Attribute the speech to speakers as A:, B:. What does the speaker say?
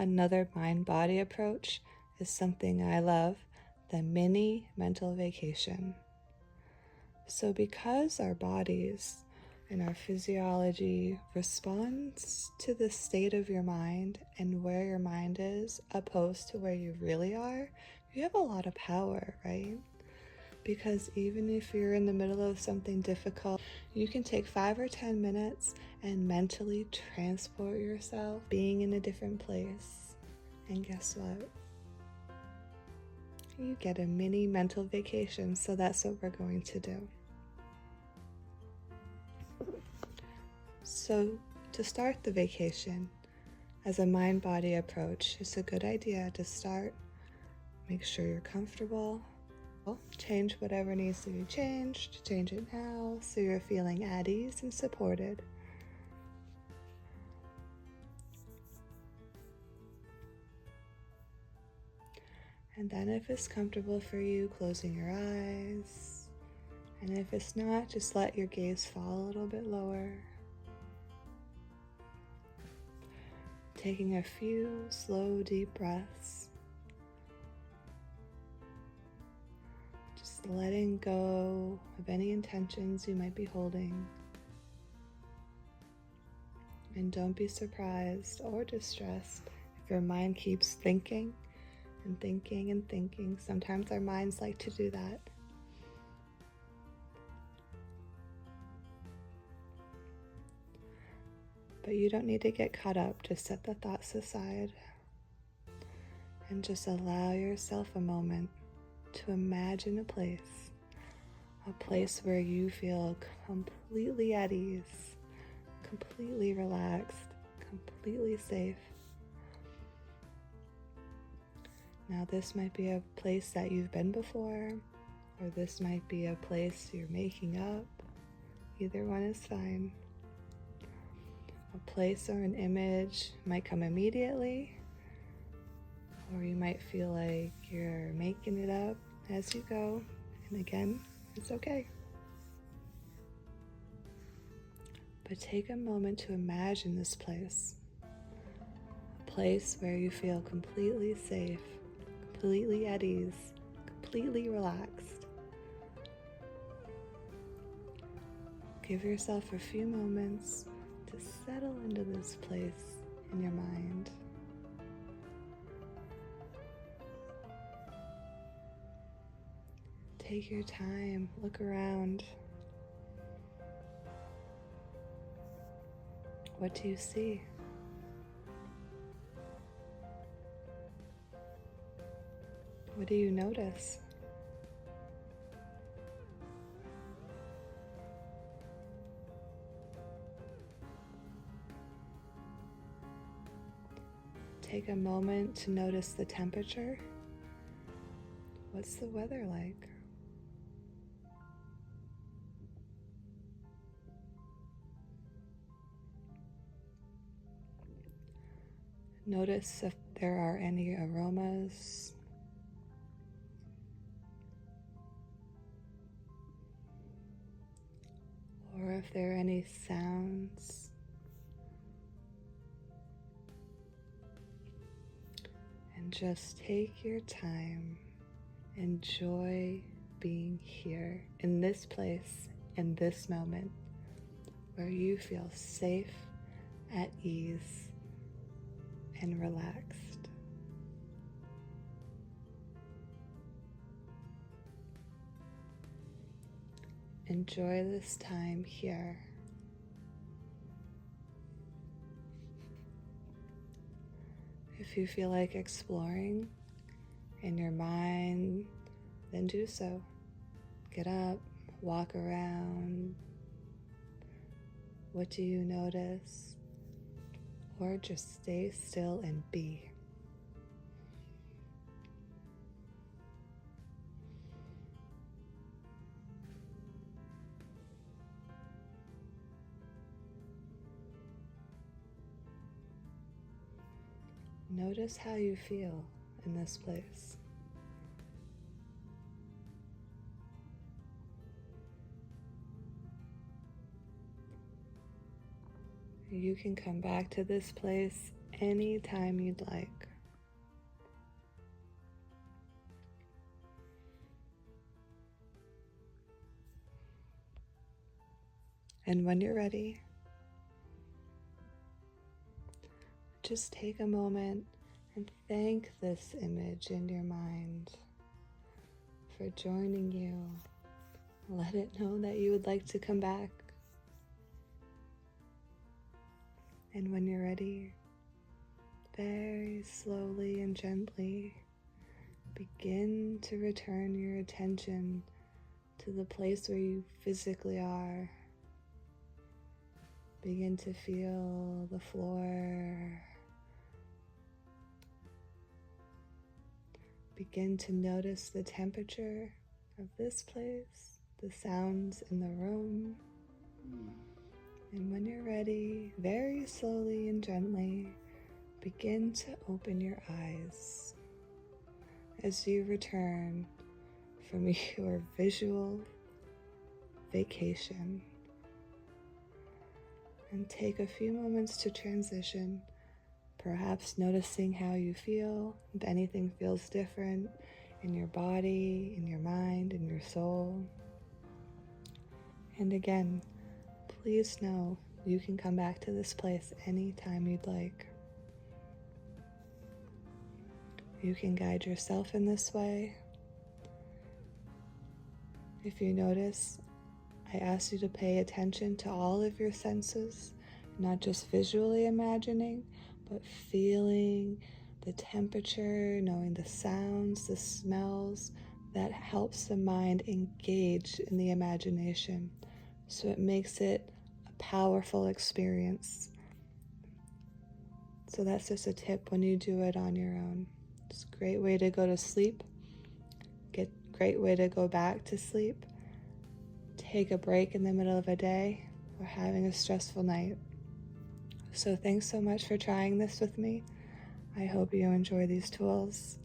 A: Another mind-body approach is something I love, the mini mental vacation. So because our bodies and our physiology responds to the state of your mind and where your mind is opposed to where you really are, you have a lot of power, right? Because even if you're in the middle of something difficult, you can take 5 or 10 minutes and mentally transport yourself being in a different place. And guess what? You get a mini mental vacation, so that's what we're going to do. So to start the vacation, as a mind-body approach, it's a good idea to start. Make sure you're comfortable. Change whatever needs to be changed. Change it now so you're feeling at ease and supported. And then if it's comfortable for you, closing your eyes. And if it's not, just let your gaze fall a little bit lower. Taking a few slow, deep breaths. Just letting go of any intentions you might be holding. And don't be surprised or distressed if your mind keeps thinking and thinking and thinking. Sometimes our minds like to do that. But you don't need to get caught up. Just set the thoughts aside and just allow yourself a moment to imagine a place where you feel completely at ease, completely relaxed, completely safe. Now this might be a place that you've been before, or this might be a place you're making up. Either one is fine. A place or an image might come immediately, or you might feel like you're making it up as you go. And again, it's okay. But take a moment to imagine this place. A place where you feel completely safe, completely at ease, completely relaxed. Give yourself a few moments to settle into this place in your mind. Take your time, look around. What do you see? What do you notice? Take a moment to notice the temperature. What's the weather like? Notice if there are any aromas. Or if there are any sounds. And just take your time. Enjoy being here in this place, in this moment, where you feel safe, at ease, and relaxed. Enjoy this time here. If you feel like exploring in your mind, then do so. Get up, walk around. What do you notice? Or just stay still and be. Notice how you feel in this place. You can come back to this place anytime you'd like. And when you're ready, just take a moment and thank this image in your mind for joining you. Let it know that you would like to come back. And when you're ready, very slowly and gently begin to return your attention to the place where you physically are. Begin to feel the floor. Begin to notice the temperature of this place, the sounds in the room. And when you're ready, very slowly and gently, begin to open your eyes as you return from your visual vacation. And take a few moments to transition, perhaps noticing how you feel, if anything feels different in your body, in your mind, in your soul. And again, please know you can come back to this place anytime you'd like. You can guide yourself in this way. If you notice, I ask you to pay attention to all of your senses, not just visually imagining, but feeling the temperature, knowing the sounds, the smells. That helps the mind engage in the imagination. So it makes it a powerful experience. So that's just a tip when you do it on your own. It's a great way to go to sleep. Great way to go back to sleep. Take a break in the middle of a day or having a stressful night. So thanks so much for trying this with me. I hope you enjoy these tools.